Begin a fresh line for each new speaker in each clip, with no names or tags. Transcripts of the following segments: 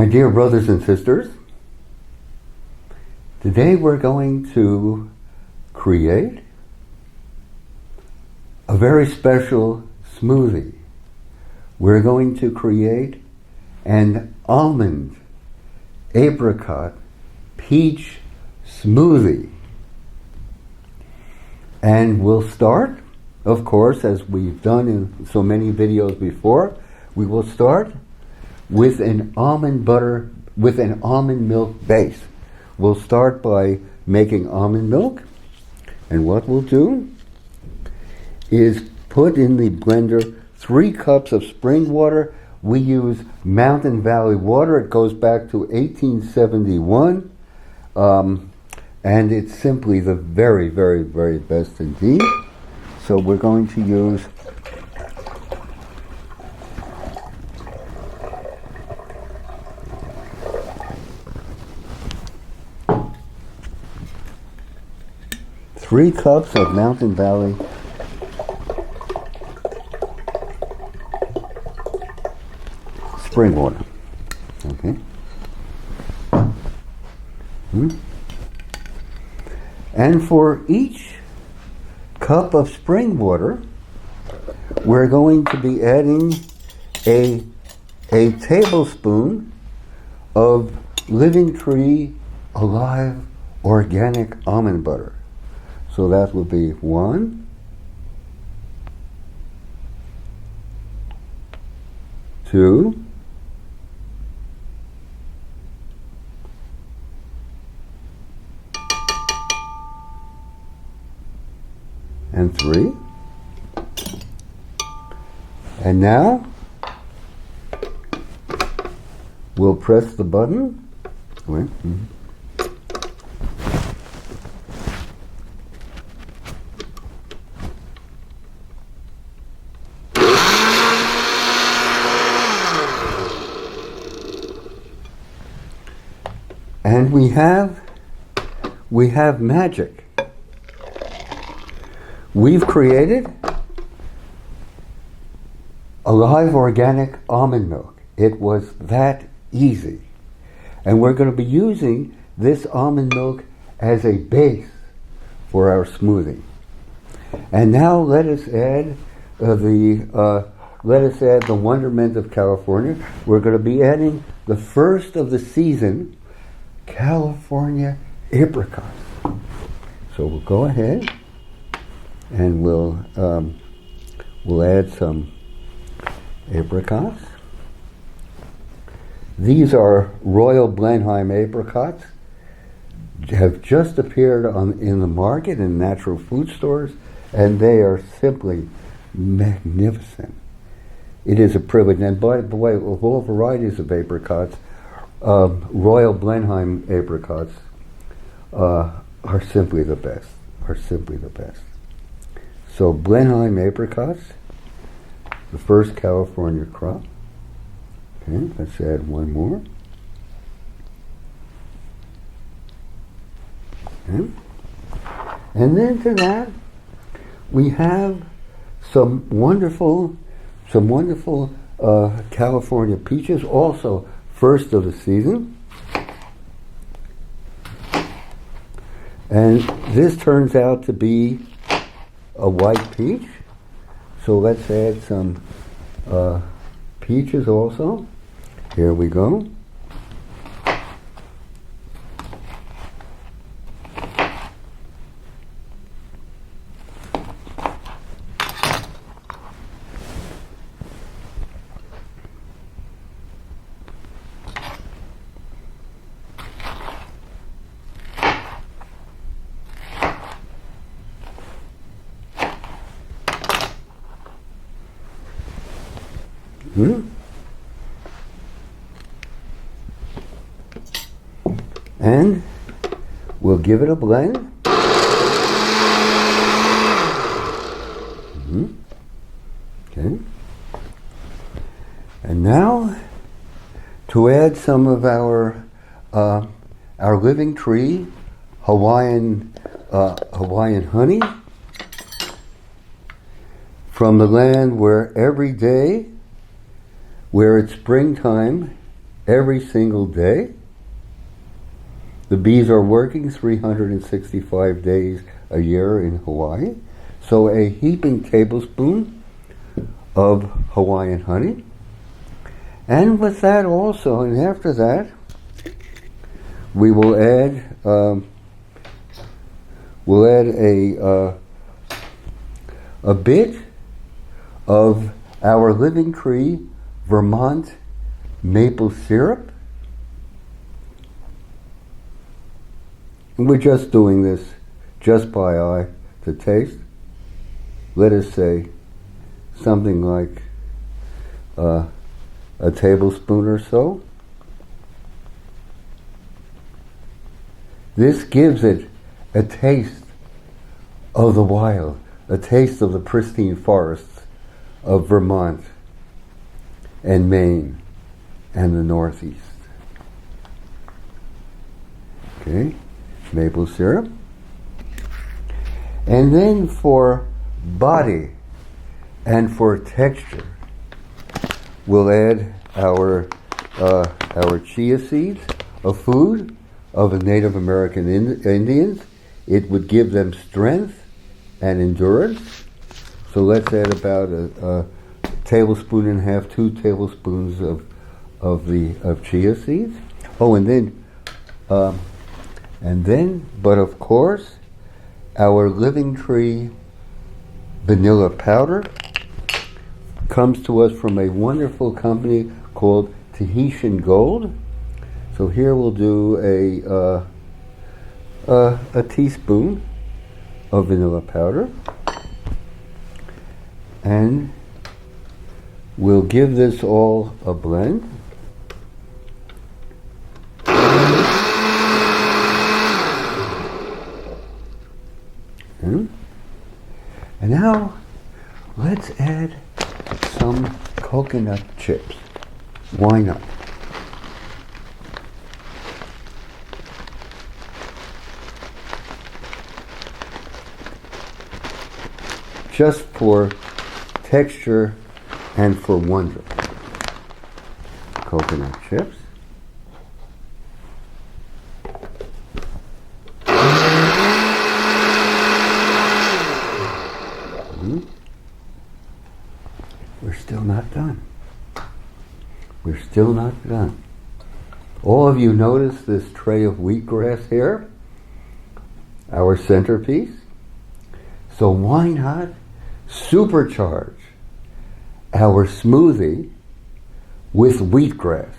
My dear brothers and sisters, today we're going to create a very special smoothie. We're going to create an almond, apricot, peach smoothie. And we'll start, of course, as we've done in so many videos before, we will start with an almond milk base. We'll start by making almond milk, and what we'll do is put in the blender 3 cups of spring water. We use Mountain Valley water. It goes back to 1871, and it's simply the very, very, very best indeed. So we're going to use 3 cups of Mountain Valley spring water. Okay. And for each cup of spring water, we're going to be adding a tablespoon of Living Tree Alive organic almond butter. So that would be 1, 2, and 3. And now we'll press the button. Wait. And we have magic. We've created alive organic almond milk. It was that easy. And we're going to be using this almond milk as a base for our smoothie. And now let us add the wonderment of California. We're going to be adding the first of the season California apricots. So we'll go ahead and we'll add some apricots. These are Royal Blenheim apricots. Have just appeared in the market in natural food stores, and they are simply magnificent. It is a privilege. And by the way, of all varieties of apricots, Royal Blenheim apricots are simply the best. So Blenheim apricots, the first California crop. Okay, let's add 1 more. Okay. And then to that, we have some wonderful California peaches, also first of the season. And this turns out to be a white peach. So let's add some peaches also. Here we go. And we'll give it a blend. Okay. And now to add some of our Living Tree Hawaiian honey from the land where every day, where it's springtime, every single day. The bees are working 365 days a year in Hawaii. So a heaping tablespoon of Hawaiian honey. And with that also, and after that, we will add a bit of our Living Tree Vermont maple syrup. And we're just doing this just by eye to taste. Let us say something like a tablespoon or so. This gives it a taste of the wild, a taste of the pristine forests of Vermont and Maine and the Northeast. Okay, maple syrup. And then for body and for texture, we'll add our chia seeds, a food of the Native American Indians. It would give them strength and endurance. So let's add about a tablespoon and a half, 2 tablespoons of chia seeds. Oh, and then, but of course, our Living Tree vanilla powder comes to us from a wonderful company called Tahitian Gold. So here we'll do a teaspoon of vanilla powder, and we'll give this all a blend. And now let's add some coconut chips. Why not? Just for texture and for wonder. Coconut chips. We're still not done. We're still not done. All of you notice this tray of wheatgrass here? Our centerpiece. So why not supercharge our smoothie with wheatgrass?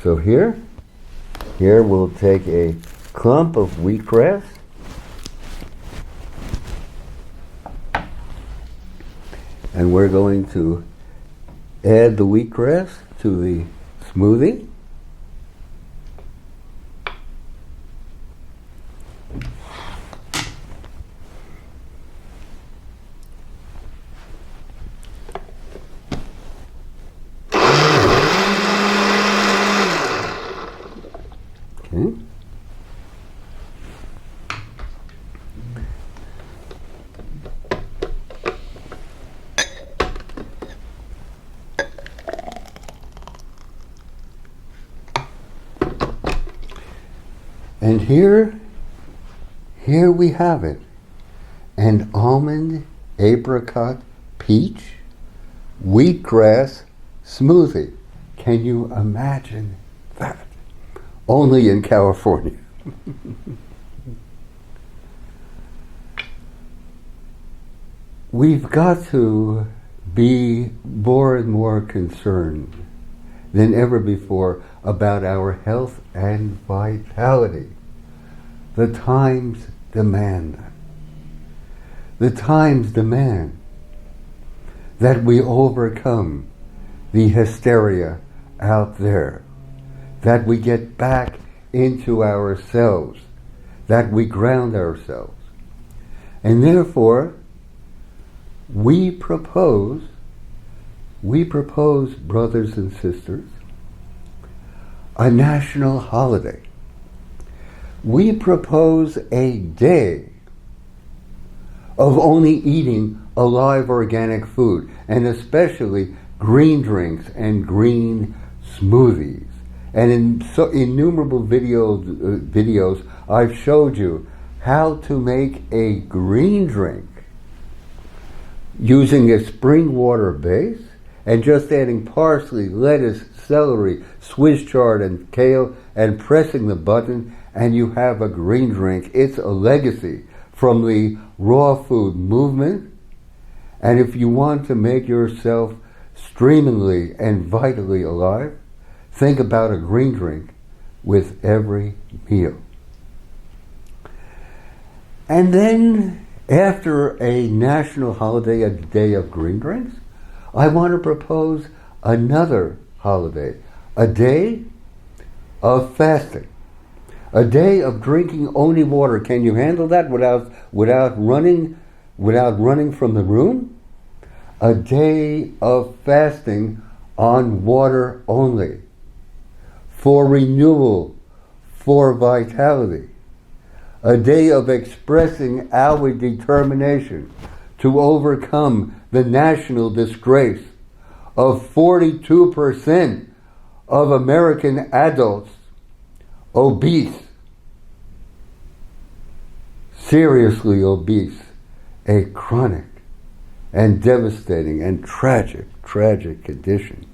So here we'll take a clump of wheatgrass, and we're going to add the wheatgrass to the smoothie. Okay. And here we have it. An almond, apricot, peach, wheatgrass smoothie. Can you imagine that? Only in California. We've got to be more and more concerned than ever before about our health and vitality. The times demand that. The times demand that we overcome the hysteria out there, that we get back into ourselves, that we ground ourselves. And therefore, we propose, brothers and sisters, a national holiday. We propose a day of only eating alive organic food, and especially green drinks and green smoothies And in so innumerable videos, I've showed you how to make a green drink using a spring water base and just adding parsley, lettuce, celery, Swiss chard, and kale, and pressing the button, and you have a green drink. It's a legacy from the raw food movement. And if you want to make yourself streamingly and vitally alive, think about a green drink with every meal. And then, after a national holiday, a day of green drinks, I want to propose another holiday, a day of fasting, a day of drinking only water. Can you handle that without running from the room? A day of fasting on water only, for renewal, for vitality. A day of expressing our determination to overcome the national disgrace of 42% of American adults obese, seriously obese, a chronic and devastating and tragic condition.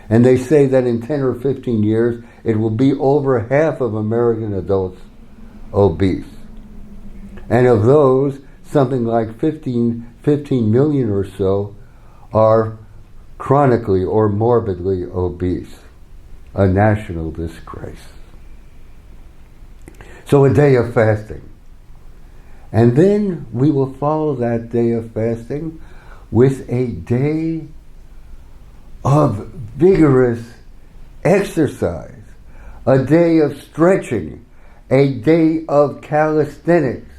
And they say that in 10 or 15 years, it will be over half of American adults obese. And of those, something like 15 million or so are chronically or morbidly obese. A national disgrace. So a day of fasting. And then we will follow that day of fasting with a day of vigorous exercise, a day of stretching, a day of calisthenics,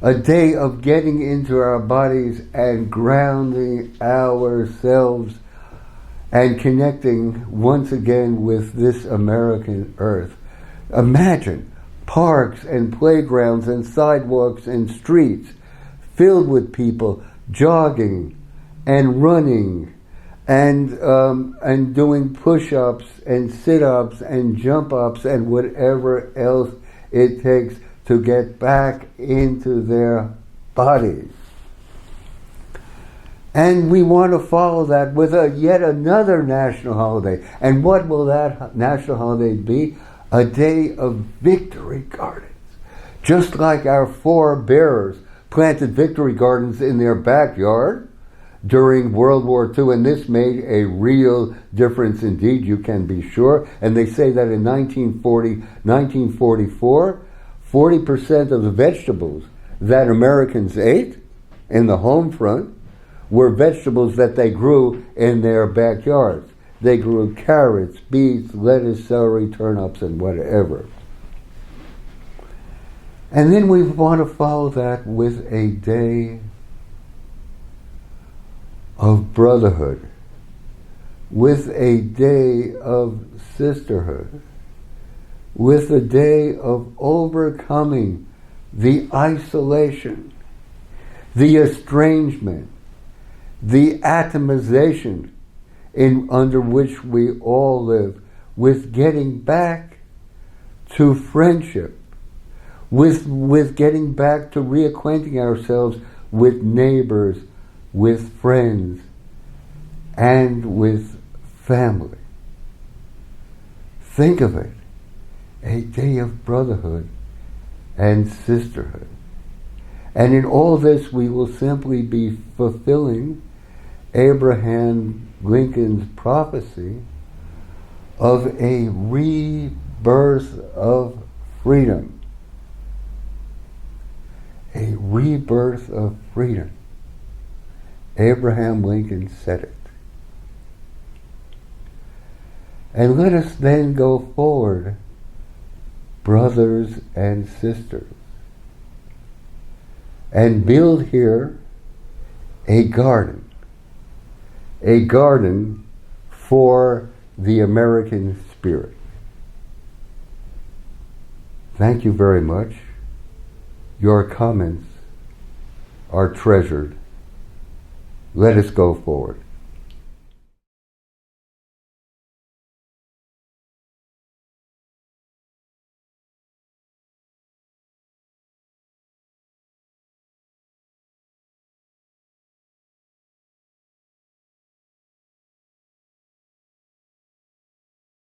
a day of getting into our bodies and grounding ourselves and connecting once again with this American earth. Imagine parks and playgrounds and sidewalks and streets filled with people jogging and running and doing push-ups and sit-ups and jump-ups and whatever else it takes to get back into their bodies. And we want to follow that with yet another national holiday. And what will that national holiday be? A day of victory gardens. Just like our forebears planted victory gardens in their backyard during World War II, and this made a real difference indeed, you can be sure. And they say that in 1944, 40% of the vegetables that Americans ate in the home front were vegetables that they grew in their backyards. They grew carrots, beets, lettuce, celery, turnips, and whatever. And then we want to follow that with a day of brotherhood, with a day of sisterhood, with a day of overcoming the isolation, the estrangement, the atomization under which we all live, with getting back to friendship, with getting back to reacquainting ourselves with neighbors, with friends, and with family. Think of it, a day of brotherhood and sisterhood. And in all this, we will simply be fulfilling Abraham Lincoln's prophecy of a rebirth of freedom. A rebirth of freedom. Abraham Lincoln said it. And let us then go forward, brothers and sisters, and build here a garden for the American spirit. Thank you very much. Your comments are treasured. Let us go forward.